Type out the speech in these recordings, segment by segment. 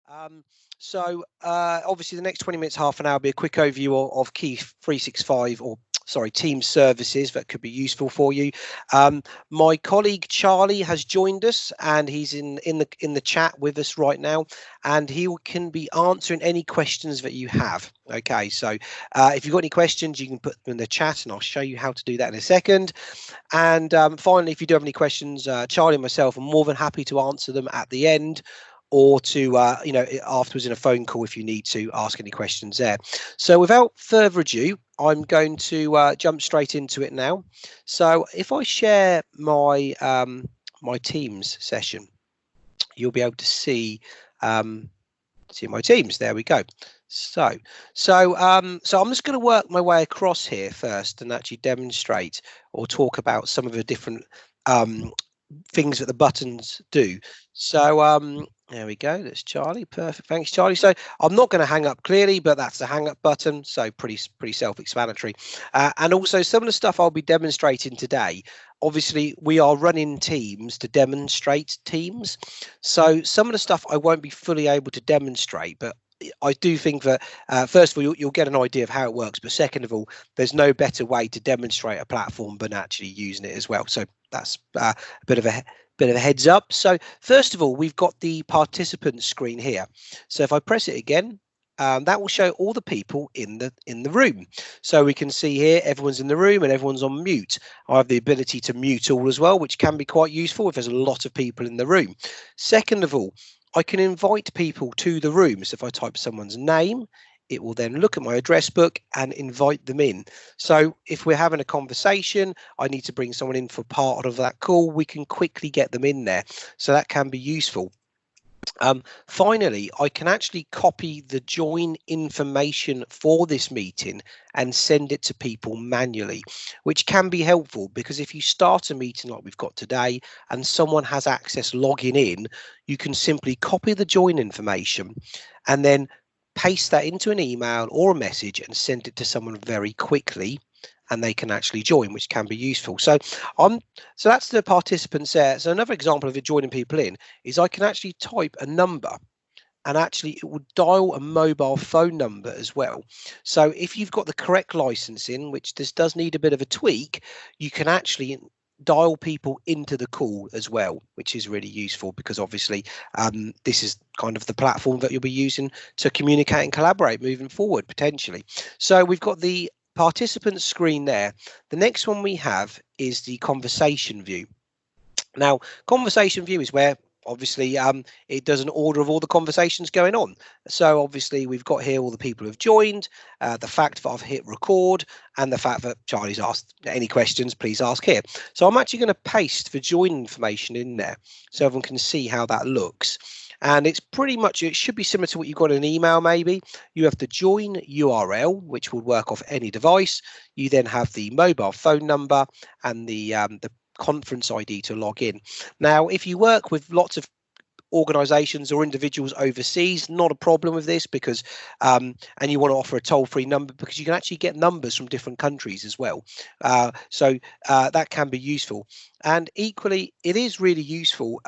Um, Obviously the next 20 minutes, half an hour, will be a quick overview of key 365 or sorry, Teams services that could be useful for you. My colleague Charlie has joined us, and he's in the chat with us right now, and he can be answering any questions that you have. Okay, so if you've got any questions, you can put them in the chat, and I'll show you how to do that in a second. And finally, if you do have any questions, Charlie and myself are more than happy to answer them at the end, or to afterwards in a phone call if you need to ask any questions there. So without further ado, I'm going to jump straight into it now. So if I share my my Teams session, you'll be able to see my Teams. There we go. So I'm just going to work my way across here first and actually demonstrate or talk about some of the different things that the buttons do. So there we go. That's Charlie. Perfect. Thanks, Charlie. So I'm not going to hang up clearly, but that's the hang up button. So pretty self-explanatory. And also some of the stuff I'll be demonstrating today. Obviously, we are running Teams to demonstrate Teams. So some of the stuff I won't be fully able to demonstrate, but I do think that first of all, you'll get an idea of how it works. But second of all, there's no better way to demonstrate a platform than actually using it as well. So that's a bit of a heads up. So first of all, we've got the participant screen here. So if I press it again, that will show all the people in the room. So we can see here everyone's in the room and everyone's on mute. I have the ability to mute all as well, which can be quite useful if there's a lot of people in the room. Second of all, I can invite people to the room. So if I type someone's name, it will then look at my address book and invite them in. So if we're having a conversation, I need to bring someone in for part of that call, we can quickly get them in there. So that can be useful. Finally, I can actually copy the join information for this meeting and send it to people manually, which can be helpful because if you start a meeting like we've got today and someone has access logging in, you can simply copy the join information and then paste that into an email or a message and send it to someone very quickly, and they can actually join, which can be useful. So that's the participants there. So another example of it joining people in is I can actually type a number and actually it will dial a mobile phone number as well. So if you've got the correct licensing, which this does need a bit of a tweak, you can actually dial people into the call as well, which is really useful because obviously this is kind of the platform that you'll be using to communicate and collaborate moving forward potentially. So we've got the participant screen there. The next one we have is the conversation view. Now, conversation view is where obviously it does an order of all the conversations going on. So obviously we've got here all the people who've joined, the fact that I've hit record, and the fact that Charlie's asked any questions, please ask here. So I'm actually going to paste the join information in there so everyone can see how that looks. And it's pretty much, it should be similar to what you've got in an email maybe. You have the join URL, which will work off any device. You then have the mobile phone number and the conference ID to log in. Now, if you work with lots of organizations or individuals overseas, not a problem with this because and you want to offer a toll-free number because you can actually get numbers from different countries as well. So that can be useful. And equally, it is really useful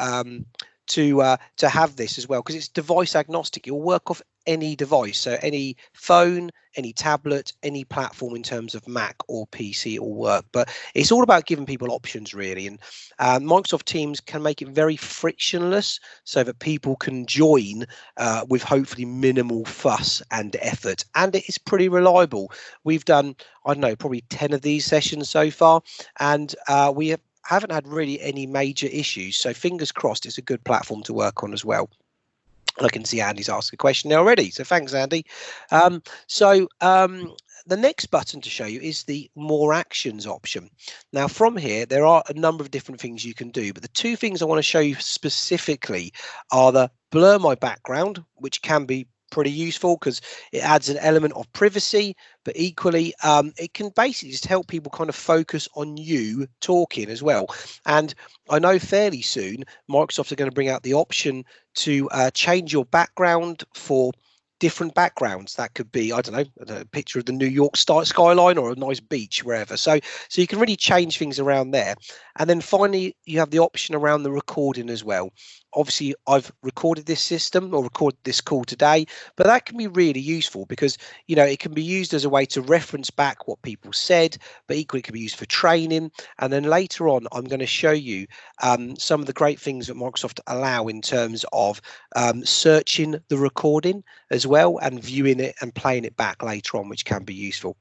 to have this as well because it's device agnostic. You'll work off any device, so any phone, any tablet, any platform in terms of Mac or PC will work. But it's all about giving people options really, and Microsoft Teams can make it very frictionless so that people can join with hopefully minimal fuss and effort, and it is pretty reliable. We've done, I don't know, probably 10 of these sessions so far, and we haven't had really any major issues, so fingers crossed it's a good platform to work on as well. I can see Andy's asked a question there already, so thanks, Andy. The next button to show you is the more actions option. Now from here, there are a number of different things you can do, but the two things I want to show you specifically are the blur my background, which can be pretty useful because it adds an element of privacy, but equally it can basically just help people kind of focus on you talking as well. And I know fairly soon Microsoft are going to bring out the option to change your background for different backgrounds. That could be, I don't know, a picture of the New York skyline or a nice beach, wherever. So you can really change things around there. And then finally, you have the option around the recording as well. Obviously, I've recorded this system or recorded this call today, but that can be really useful because, you know, it can be used as a way to reference back what people said, but equally it can be used for training. And then later on, I'm going to show you some of the great things that Microsoft allow in terms of searching the recording as well and viewing it and playing it back later on, which can be useful.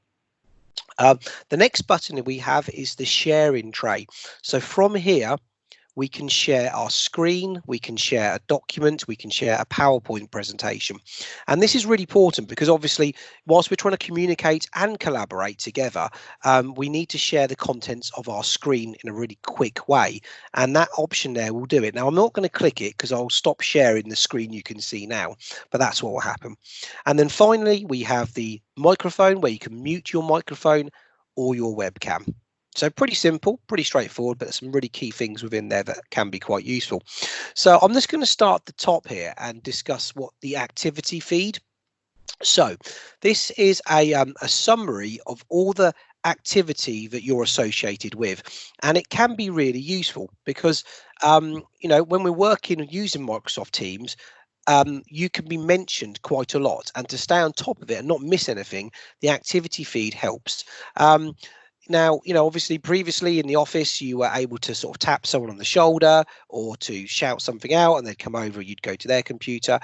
The next button that we have is the sharing tray. So from here, we can share our screen, we can share a document, we can share a PowerPoint presentation. And this is really important because obviously, whilst we're trying to communicate and collaborate together, we need to share the contents of our screen in a really quick way. And that option there will do it. Now, I'm not going to click it because I'll stop sharing the screen you can see now, but that's what will happen. And then finally, we have the microphone where you can mute your microphone or your webcam. So pretty simple, pretty straightforward, but there's some really key things within there that can be quite useful. So I'm just going to start at the top here and discuss what the activity feed. So this is a summary of all the activity that you're associated with, and it can be really useful because you know, when we're working and using Microsoft Teams, you can be mentioned quite a lot, and to stay on top of it and not miss anything, the activity feed helps. Now, you know, obviously previously in the office, you were able to sort of tap someone on the shoulder or to shout something out and they'd come over, you'd go to their computer.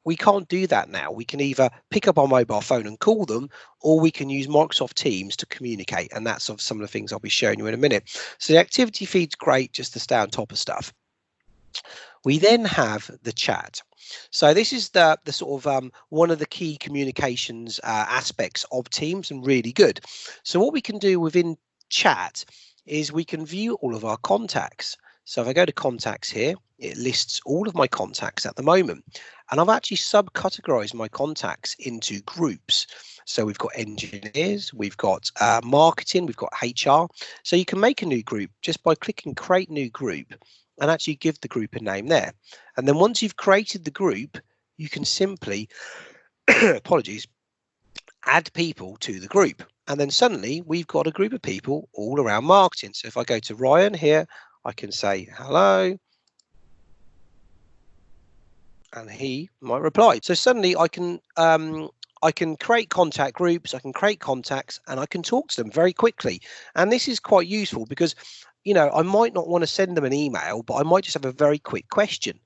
We can't do that now. We can either pick up our mobile phone and call them, or we can use Microsoft Teams to communicate. And that's some of the things I'll be showing you in a minute. So the activity feed's great just to stay on top of stuff. We then have the chat. So this is the sort of one of the key communications aspects of Teams, and really good. So what we can do within chat is we can view all of our contacts. So if I go to contacts here, it lists all of my contacts at the moment. And I've actually subcategorized my contacts into groups. So we've got engineers, we've got marketing, we've got HR. So you can make a new group just by clicking create new group and actually give the group a name there. And then once you've created the group, you can simply, apologies, add people to the group. And then suddenly we've got a group of people all around marketing. So if I go to Ryan here, I can say hello. And he might reply. So suddenly I can create contact groups, I can create contacts, and I can talk to them very quickly. And this is quite useful because, you know, I might not want to send them an email, but I might just have a very quick question.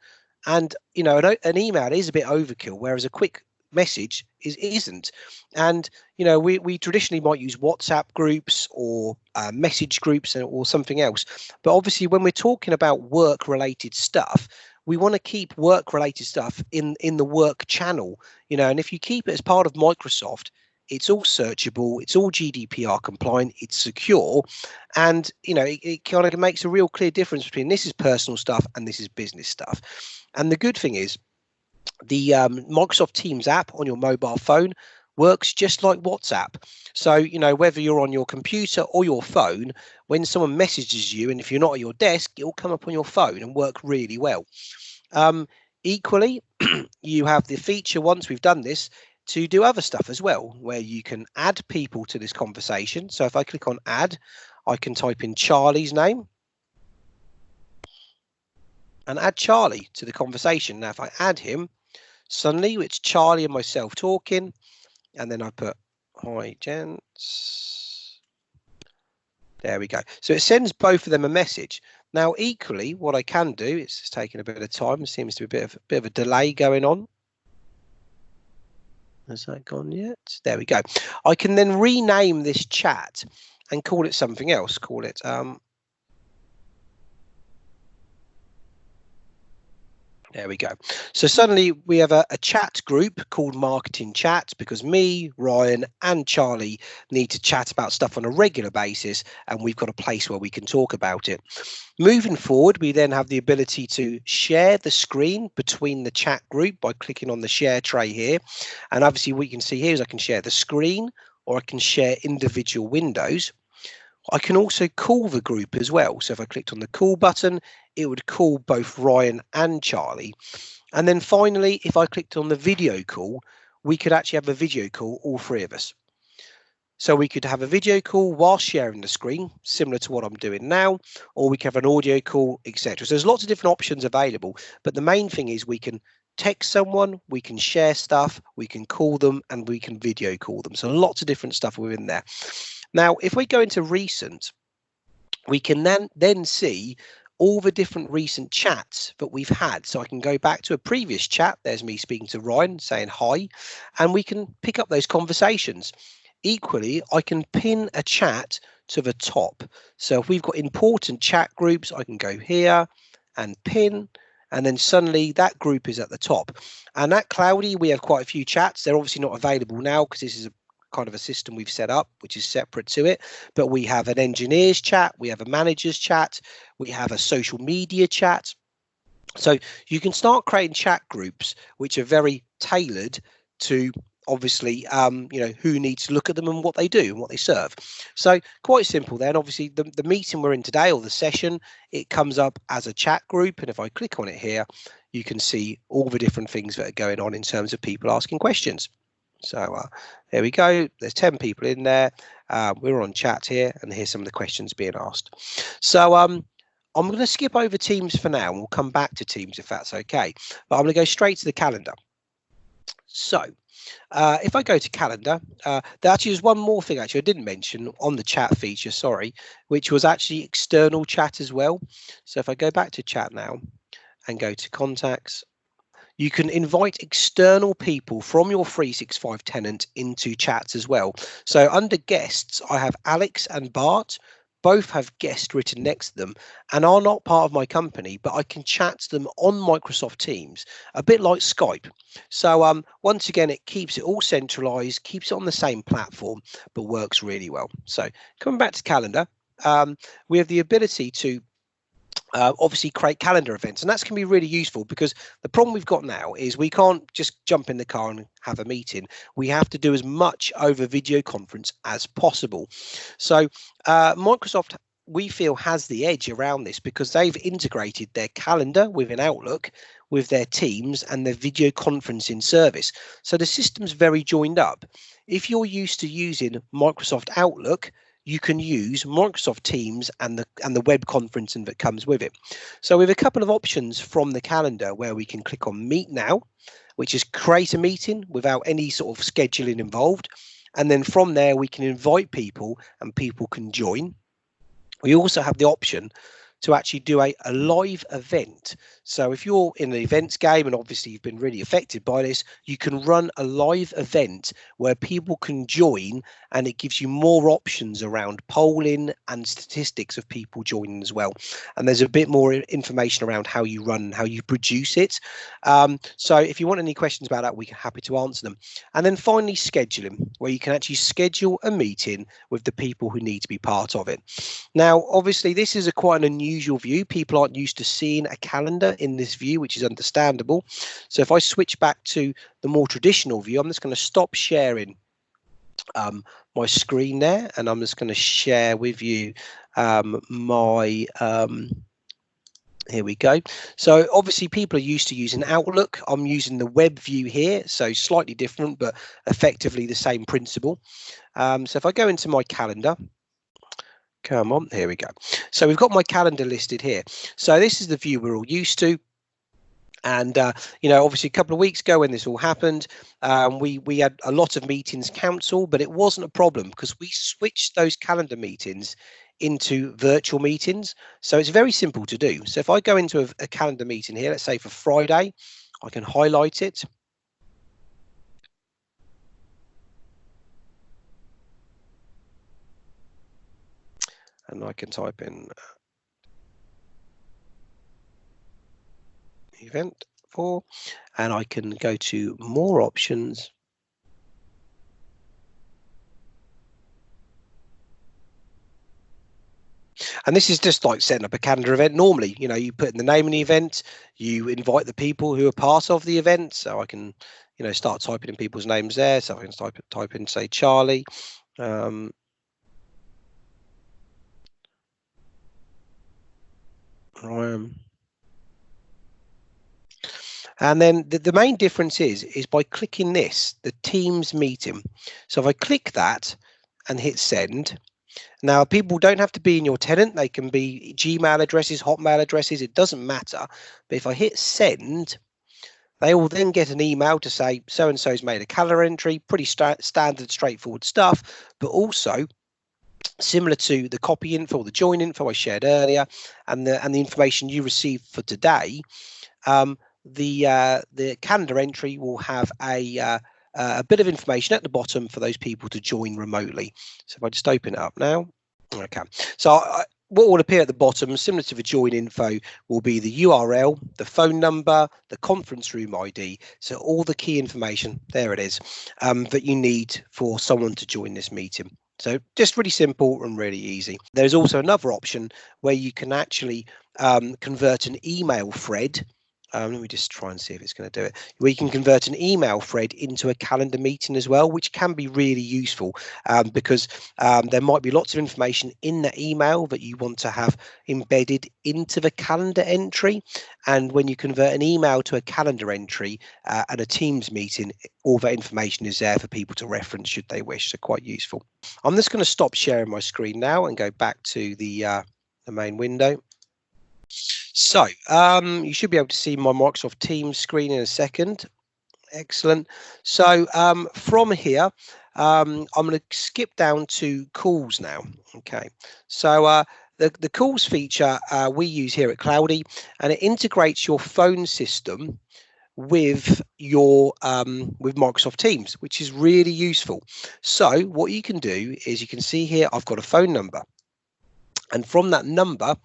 And, you know, an email is a bit overkill, whereas a quick message isn't. And, you know, we traditionally might use WhatsApp groups or message groups or something else. But obviously, when we're talking about work related stuff, we want to keep work related stuff in the work channel, you know, and if you keep it as part of Microsoft, it's all searchable, it's all GDPR compliant, it's secure, and, you know, it kind of makes a real clear difference between this is personal stuff and this is business stuff. And the good thing is the Microsoft Teams app on your mobile phone works just like WhatsApp. So, you know, whether you're on your computer or your phone, when someone messages you, and if you're not at your desk, it will come up on your phone and work really well. Equally, you have the feature, once we've done this, to do other stuff as well, where you can add people to this conversation. So if I click on add, I can type in Charlie's name and add Charlie to the conversation. Now, if I add him, suddenly it's Charlie and myself talking, and then I put hi gents. There we go. So it sends both of them a message. Now, equally, what I can do, it's just taking a bit of time. There seems to be a bit of a delay going on. Has that gone yet? There we go. I can then rename this chat and call it something else. Call it there we go. So suddenly we have a chat group called Marketing Chat because me, Ryan and Charlie need to chat about stuff on a regular basis, and we've got a place where we can talk about it. Moving forward, we then have the ability to share the screen between the chat group by clicking on the share tray here. And obviously what you can see here is I can share the screen or I can share individual windows. I can also call the group as well. So if I clicked on the call button, it would call both Ryan and Charlie. And then finally, if I clicked on the video call, we could actually have a video call, all three of us. So we could have a video call while sharing the screen, similar to what I'm doing now, or we could have an audio call, etc. So there's lots of different options available, but the main thing is we can text someone, we can share stuff, we can call them, and we can video call them. So lots of different stuff within there. Now, if we go into recent, we can then see all the different recent chats that we've had. So I can go back to a previous chat. There's me speaking to Ryan saying hi, and we can pick up those conversations. Equally, I can pin a chat to the top. So if we've got important chat groups, I can go here and pin, and then suddenly that group is at the top. And that Cloudy, we have quite a few chats. They're obviously not available now because this is a kind of a system we've set up which is separate to it, but we have an engineers chat, we have a managers chat, we have a social media chat. So you can start creating chat groups which are very tailored to obviously who needs to look at them and what they do and what they serve. So quite simple then. Obviously the meeting we're in today, or the session, it comes up as a chat group, and if I click on it here, you can see all the different things that are going on in terms of people asking questions. So there we go. There's 10 people in there. We're on chat here, and here's some of the questions being asked. So I'm going to skip over Teams for now, and we'll come back to Teams if that's okay. But I'm going to go straight to the calendar. So if I go to calendar, there actually is one more thing actually I didn't mention on the chat feature, sorry, which was actually external chat as well. So if I go back to chat now and go to contacts, you can invite external people from your 365 tenant into chats as well. So under guests, I have Alex and Bart. Both have guest written next to them and are not part of my company, but I can chat to them on Microsoft Teams, a bit like Skype. So once again, it keeps it all centralized, keeps it on the same platform, but works really well. So coming back to calendar, we have the ability to obviously create calendar events, and that's can be really useful because the problem we've got now is we can't just jump in the car and have a meeting. We have to do as much over video conference as possible. So Microsoft, we feel, has the edge around this because they've integrated their calendar within Outlook with their Teams and their video conferencing service. So the system's very joined up. If you're used to using Microsoft Outlook, you can use Microsoft Teams and the web conferencing that comes with it. So we have a couple of options from the calendar where we can click on Meet Now, which is create a meeting without any sort of scheduling involved. And then from there, we can invite people and people can join. We also have the option to actually do a live event. So if you're in an events game, and obviously you've been really affected by this, you can run a live event where people can join, and it gives you more options around polling and statistics of people joining as well. And there's a bit more information around how you run, how you produce it. So if you want any questions about that, we're happy to answer them. And then finally, scheduling, where you can actually schedule a meeting with the people who need to be part of it. Now, obviously, this is quite an unusual view. People aren't used to seeing a calendar in this view, which is understandable. So if I switch back to the more traditional view, I'm just going to stop sharing my screen there, and I'm just going to share with you my here we go. So obviously people are used to using Outlook. I'm using the web view here, so slightly different, but effectively the same principle. So if I go into my calendar, come on, here we go. So we've got my calendar listed here. So this is the view we're all used to. And obviously a couple of weeks ago when this all happened, we had a lot of meetings cancelled, but it wasn't a problem because we switched those calendar meetings into virtual meetings. So it's very simple to do. So if I go into a calendar meeting here, let's say for Friday, I can highlight it. And I can type in event 4, and I can go to more options. And this is just like setting up a calendar event. Normally, you put in the name of the event, you invite the people who are part of the event. So I can, start typing in people's names there. So I can type in, say, Charlie. And then the main difference is by clicking this, the Teams meeting. So if I click that and hit send, now people don't have to be in your tenant. They can be Gmail addresses, Hotmail addresses. It doesn't matter. But if I hit send, they will then get an email to say so-and-so's made a calendar entry, pretty standard, straightforward stuff, but also similar to the copy info or the join info I shared earlier, and the information you received for today. The calendar entry will have a bit of information at the bottom for those people to join remotely. So if I just open it up now, okay. So what will appear at the bottom, similar to the join info, will be the URL, the phone number, the conference room ID. So all the key information, there it is, that you need for someone to join this meeting. So just really simple and really easy. There's also another option where you can actually convert an email thread. Let me just try and see if it's going to do it. Where you can convert an email thread into a calendar meeting as well, which can be really useful because there might be lots of information in the email that you want to have embedded into the calendar entry. And when you convert an email to a calendar entry and a Teams meeting, all that information is there for people to reference should they wish. So quite useful. I'm just going to stop sharing my screen now and go back to the main window. So you should be able to see my Microsoft Teams screen in a second. Excellent. So from here, I'm going to skip down to calls now. Okay. So the calls feature we use here at Cloudy, and it integrates your phone system with your with Microsoft Teams, which is really useful. So what you can do is you can see here I've got a phone number, and from that number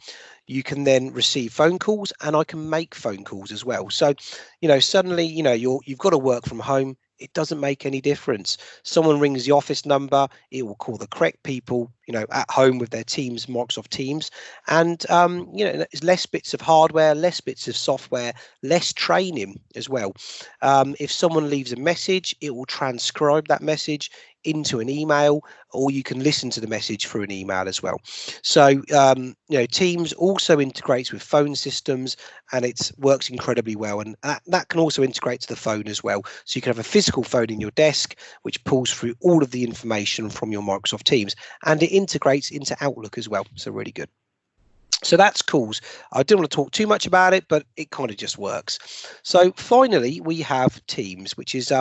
you can then receive phone calls, and I can make phone calls as well. So, suddenly, you've got to work from home. It doesn't make any difference. Someone rings the office number, it will call the correct people, at home with their Teams, Microsoft Teams. And, there's less bits of hardware, less bits of software, less training as well. If someone leaves a message, it will transcribe that message into an email, or you can listen to the message through an email as well. So Teams also integrates with phone systems, and it works incredibly well, and that can also integrate to the phone as well. So you can have a physical phone in your desk which pulls through all of the information from your Microsoft Teams, and it integrates into Outlook as well. So really good. So that's calls. I didn't want to talk too much about it, but it kind of just works. So finally we have Teams, which is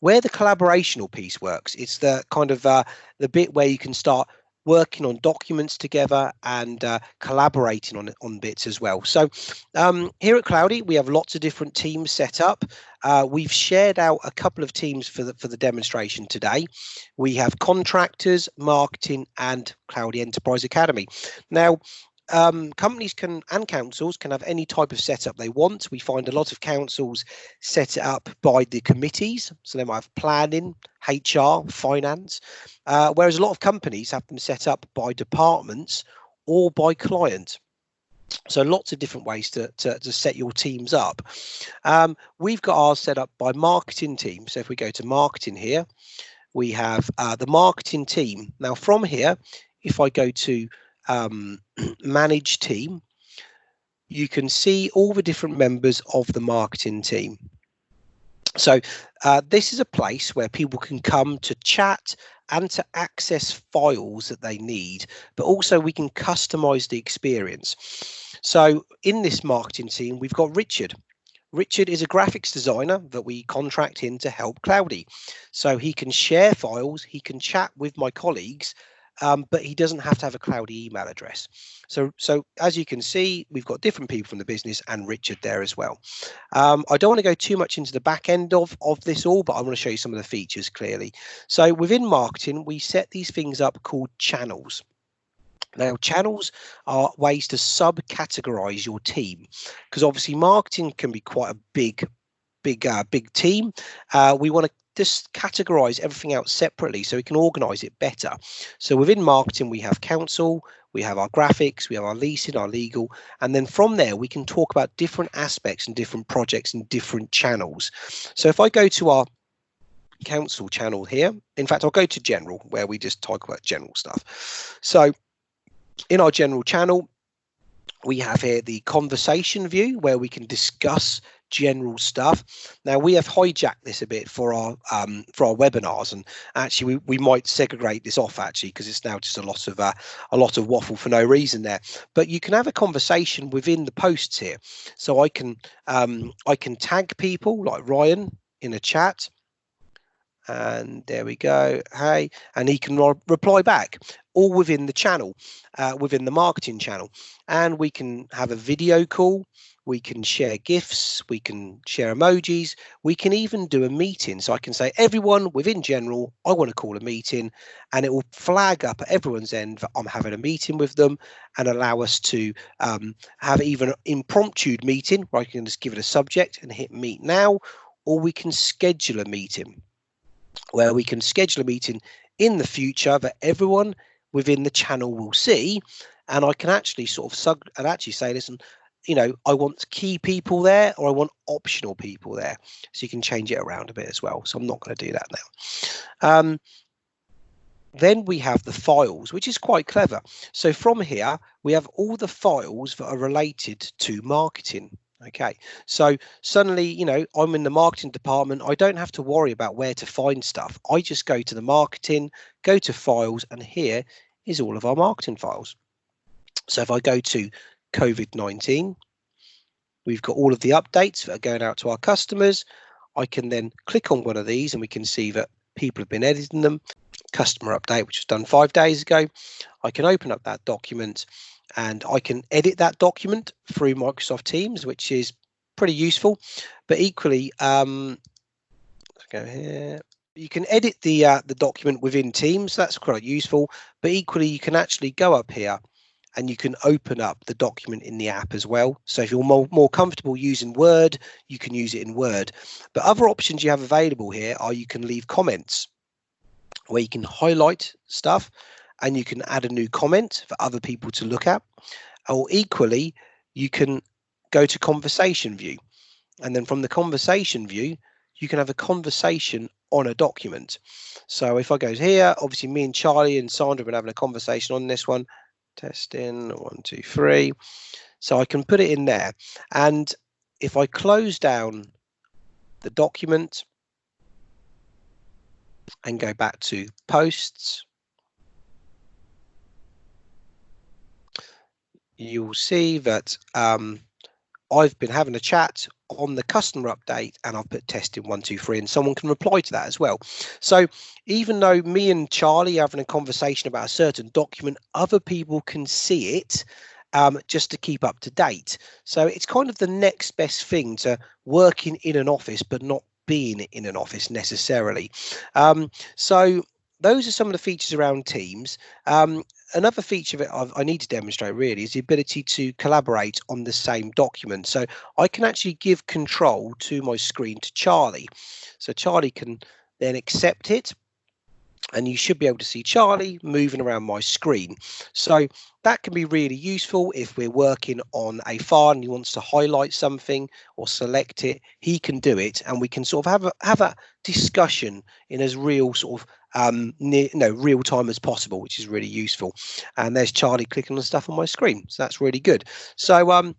where the collaborational piece works. It's the kind of the bit where you can start working on documents together and collaborating on bits as well. So here at Cloudy, we have lots of different teams set up. We've shared out a couple of teams for the demonstration today. We have contractors, marketing, and Cloudy Enterprise Academy. Now, companies and councils can have any type of setup they want. We find a lot of councils set it up by the committees, so they might have planning, HR, finance, whereas a lot of companies have them set up by departments or by client. So lots of different ways to set your teams up. We've got ours set up by marketing team. So if we go to marketing here, we have the marketing team. Now from here, if I go to manage team, you can see all the different members of the marketing team. So this is a place where people can come to chat and to access files that they need, but also we can customize the experience. So in this marketing team, we've got Richard. Richard is a graphics designer that we contract in to help Cloudy. So he can share files, he can chat with my colleagues, but he doesn't have to have a Cloudy email address. So as you can see, we've got different people from the business and Richard there as well. I don't want to go too much into the back end of this all, but I want to show you some of the features clearly. So within marketing, we set these things up called channels. Now, channels are ways to subcategorize your team, because obviously marketing can be quite a big team. We want to just categorize everything out separately so we can organize it better. So within marketing, we have council, we have our graphics, we have our leasing, our legal, and then from there we can talk about different aspects and different projects and different channels. So if I go to our council channel here, in fact I'll go to general, where we just talk about general stuff. So in our general channel, we have here the conversation view, where we can discuss general stuff. Now we have hijacked this a bit for our webinars, and actually we might segregate this off actually, because it's now just a lot of waffle for no reason there. But you can have a conversation within the posts here. So I can tag people like Ryan in a chat, and there we go, hey, and he can reply back, all within the channel, within the marketing channel. And we can have a video call, we can share GIFs, we can share emojis, we can even do a meeting. So I can say, everyone within general, I want to call a meeting, and it will flag up at everyone's end that I'm having a meeting with them, and allow us to have even an impromptu meeting where I can just give it a subject and hit meet now, or we can schedule a meeting where we can schedule a meeting in the future that everyone within the channel will see. And I can actually sort of actually say, listen, you know, I want key people there, or I want optional people there. So you can change it around a bit as well. So I'm not going to do that now. Then we have the files, which is quite clever. So from here, we have all the files that are related to marketing. Okay, so suddenly, you know, I'm in the marketing department. I don't have to worry about where to find stuff. I just go to the marketing, go to files, and here is all of our marketing files. So if I go to COVID-19, we've got all of the updates that are going out to our customers. I can then click on one of these and we can see that people have been editing them. Customer update, which was done 5 days ago. I can open up that document and I can edit that document through Microsoft Teams, which is pretty useful. But equally, let's go here. You can edit the document within Teams. So that's quite useful. But equally, you can actually go up here and you can open up the document in the app as well. So if you're more comfortable using Word, you can use it in Word. But other options you have available here are you can leave comments, where you can highlight stuff and you can add a new comment for other people to look at. Or equally, you can go to conversation view, and then from the conversation view, you can have a conversation on a document. So if I go here, obviously me and Charlie and Sandra have been having a conversation on this one. Testing 1, 2, 3. So I can put it in there. And if I close down the document and go back to posts, you'll see that I've been having a chat on the customer update and I've put testing 1, 2, 3, and someone can reply to that as well. So even though me and Charlie are having a conversation about a certain document, other people can see it just to keep up to date. So it's kind of the next best thing to working in an office, but not being in an office necessarily. So those are some of the features around Teams. Another feature that I need to demonstrate really is the ability to collaborate on the same document. So I can actually give control to my screen to Charlie. So Charlie can then accept it, and you should be able to see Charlie moving around my screen. So that can be really useful if we're working on a file and he wants to highlight something or select it. He can do it, and we can sort of have a discussion in as real sort of real time as possible, which is really useful. And there's Charlie clicking on stuff on my screen, so that's really good. So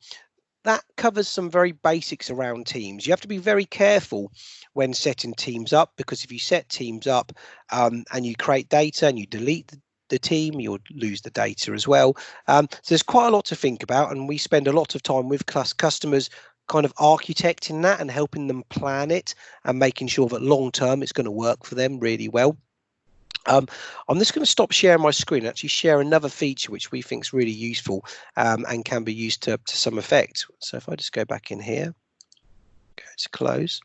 that covers some very basics around Teams. You have to be very careful when setting Teams up, because if you set Teams up and you create data and you delete the team, you'll lose the data as well. So there's quite a lot to think about, and we spend a lot of time with customers kind of architecting that and helping them plan it and making sure that long term it's going to work for them really well. I'm just going to stop sharing my screen and actually share another feature which we think is really useful and can be used to some effect. So if I just go back in here, go to close,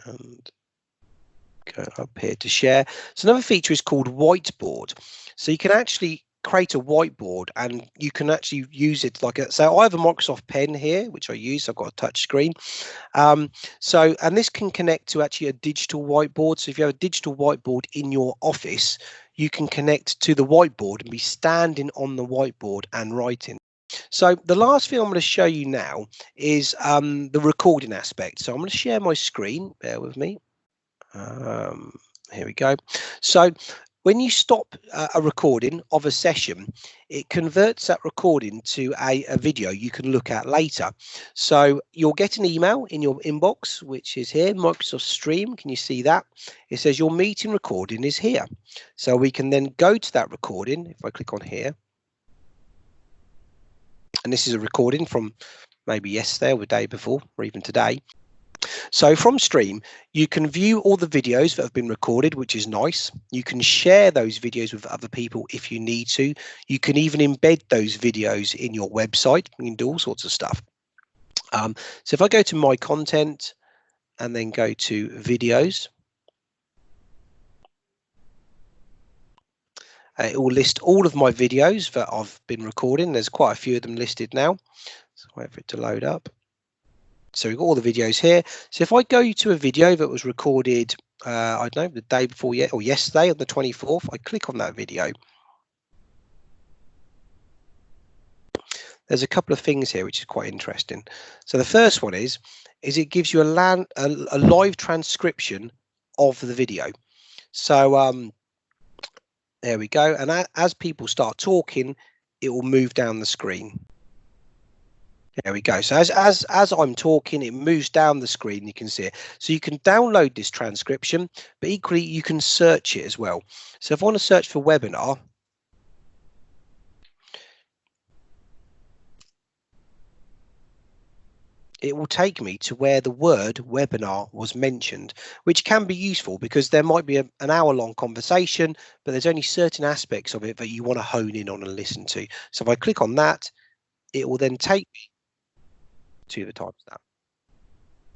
and go up here to share. So another feature is called Whiteboard. So you can actually create a whiteboard and you can actually use it like so I have a Microsoft pen here which I use. I've got a touch screen, and this can connect to actually a digital whiteboard. So if you have a digital whiteboard in your office, you can connect to the whiteboard and be standing on the whiteboard and writing. So the last thing I'm going to show you now is the recording aspect. So I'm going to share my screen, bear with me. Here we go. So when you stop a recording of a session, it converts that recording to a video you can look at later. So you'll get an email in your inbox, which is here, Microsoft Stream. Can you see that? It says your meeting recording is here. So we can then go to that recording. If I click on here, and this is a recording from maybe yesterday or the day before, or even today. So from Stream, you can view all the videos that have been recorded, which is nice. You can share those videos with other people if you need to. You can even embed those videos in your website. You can do all sorts of stuff. So if I go to my content and then go to videos, it will list all of my videos that I've been recording. There's quite a few of them listed now. So wait for it to load up. So we've got all the videos here. So if I go to a video that was recorded, I don't know, the day before or yesterday on the 24th, I click on that video. There's a couple of things here which is quite interesting. So the first one is it gives you a live transcription of the video. So there we go. And as people start talking, it will move down the screen. There we go. So as I'm talking, it moves down the screen. You can see it. So you can download this transcription, but equally you can search it as well. So if I want to search for webinar, it will take me to where the word webinar was mentioned, which can be useful because there might be an hour-long conversation, but there's only certain aspects of it that you want to hone in on and listen to. So if I click on that, it will then take me to the timestamp.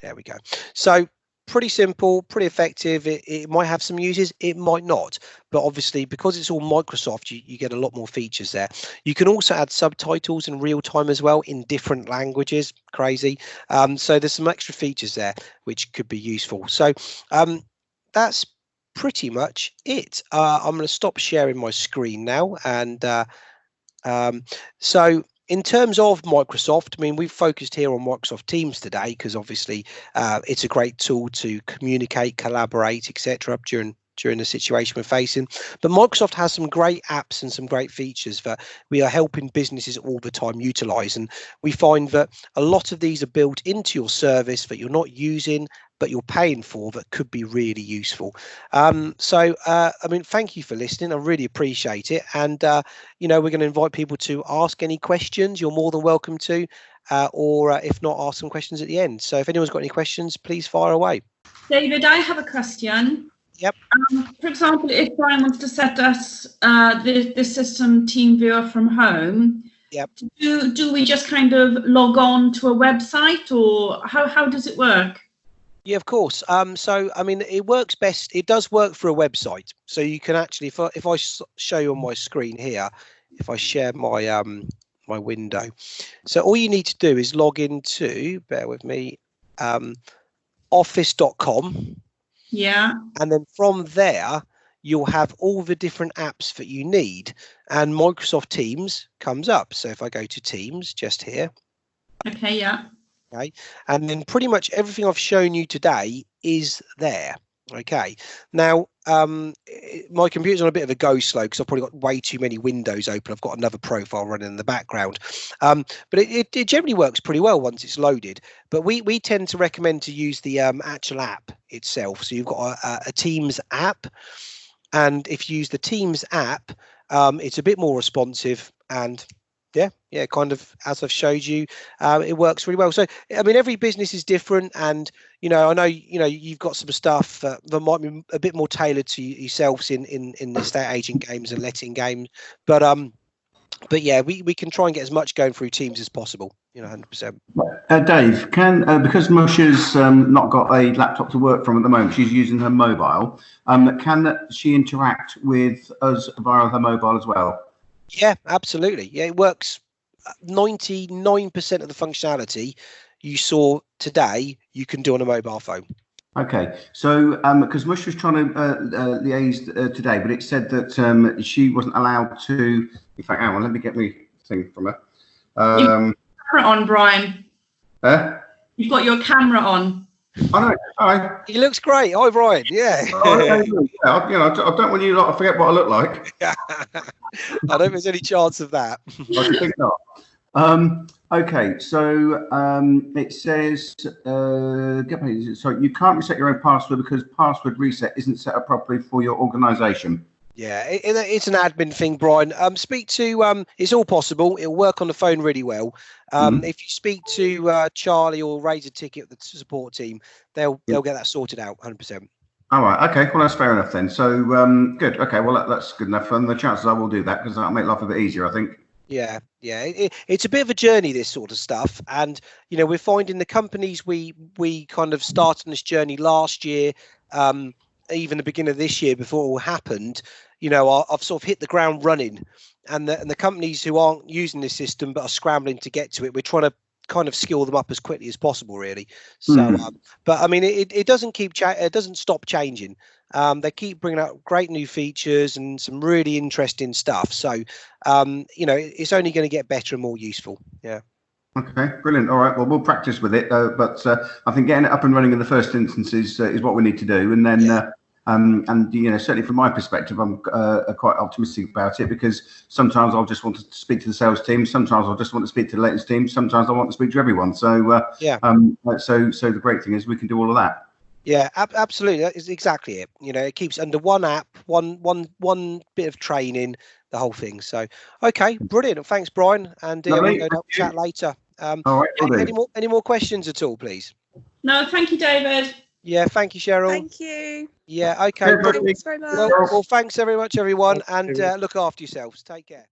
There we go. So pretty simple, pretty effective. It might have some uses, it might not, but obviously because it's all Microsoft, you get a lot more features there. You can also add subtitles in real time as well in different languages. Crazy. So there's some extra features there which could be useful. So that's pretty much it. I'm going to stop sharing my screen now, and so in terms of Microsoft, I mean, we've focused here on Microsoft Teams today because obviously it's a great tool to communicate, collaborate, etc. during the situation we're facing. But Microsoft has some great apps and some great features that we are helping businesses all the time utilize. And we find that a lot of these are built into your service that you're not using, but you're paying for, that could be really useful. I mean, thank you for listening. I really appreciate it. And, you know, we're going to invite people to ask any questions. You're more than welcome to, or if not, ask some questions at the end. So if anyone's got any questions, please fire away. David, I have a question. Yep. For example, if Brian wants to set us the system team viewer from home, yep. Do we just kind of log on to a website, or how does it work? Yeah, of course. So, I mean, it works best. It does work for a website. So you can actually, if I show you on my screen here, if I share my my window. So all you need to do is log into, bear with me, office.com. Yeah. And then from there, you'll have all the different apps that you need. And Microsoft Teams comes up. So if I go to Teams, just here. Okay, yeah. Okay, and then pretty much everything I've shown you today is there. Okay, now my computer's on a bit of a go slow because I've probably got way too many windows open. I've got another profile running in the background, but it generally works pretty well once it's loaded. But we tend to recommend to use the actual app itself. So you've got a Teams app, and if you use the Teams app, it's a bit more responsive, and yeah, kind of as I've showed you, it works really well. So, I mean, every business is different, and you know, I know you've got some stuff that might be a bit more tailored to yourselves in the estate agent games and letting games, but yeah, we can try and get as much going through Teams as possible. You know, 100%. Dave, because Musha's not got a laptop to work from at the moment, she's using her mobile. Can she interact with us via her mobile as well? Yeah, absolutely. Yeah, it works. 99% of the functionality you saw today, you can do on a mobile phone. Okay, so because Mush was trying to liaise today, but it said that she wasn't allowed to. In fact, hang on, let me get my thing from her. You've got your camera on, Brian. Huh? You've got your camera on. I know. Hi. He looks great. Hi, Brian. Yeah. I don't want you lot to forget what I look like. I don't think there's any chance of that. I think not. Okay, so it says, so you can't reset your own password because password reset isn't set up properly for your organisation. Yeah, it's an admin thing, Brian. Speak to it's all possible. It'll work on the phone really well. If you speak to Charlie or raise a ticket with the support team, they'll get that sorted out 100%. All right. Okay. Well, that's fair enough then. So good. Okay. Well, that's good enough. And the chances I will do that because that'll make life a bit easier, I think. Yeah. It's a bit of a journey, this sort of stuff, and we're finding the companies we kind of started on this journey last year, even the beginning of this year before it all happened. I've sort of hit the ground running, and the companies who aren't using this system but are scrambling to get to it, we're trying to kind of skill them up as quickly as possible, really. So, but I mean, it doesn't it doesn't stop changing. They keep bringing out great new features and some really interesting stuff. So, it's only going to get better and more useful. Yeah. Okay, brilliant. All right, well, we'll practice with it, but I think getting it up and running in the first instance is what we need to do, and then. Certainly from my perspective, I'm quite optimistic about it because sometimes I'll just want to speak to the sales team, sometimes I'll just want to speak to the lettings team, sometimes I want to speak to everyone. So so the great thing is we can do all of that. Yeah, absolutely. That is exactly it. It keeps under one app, one bit of training, the whole thing. So okay, brilliant. Thanks, Brian, and we'll chat later. All right. Any more questions at all, please? No, thank you, David. Yeah, thank you, Cheryl. Thank you. Yeah, okay. Thanks very much. Well, thanks very much, everyone, and look after yourselves. Take care.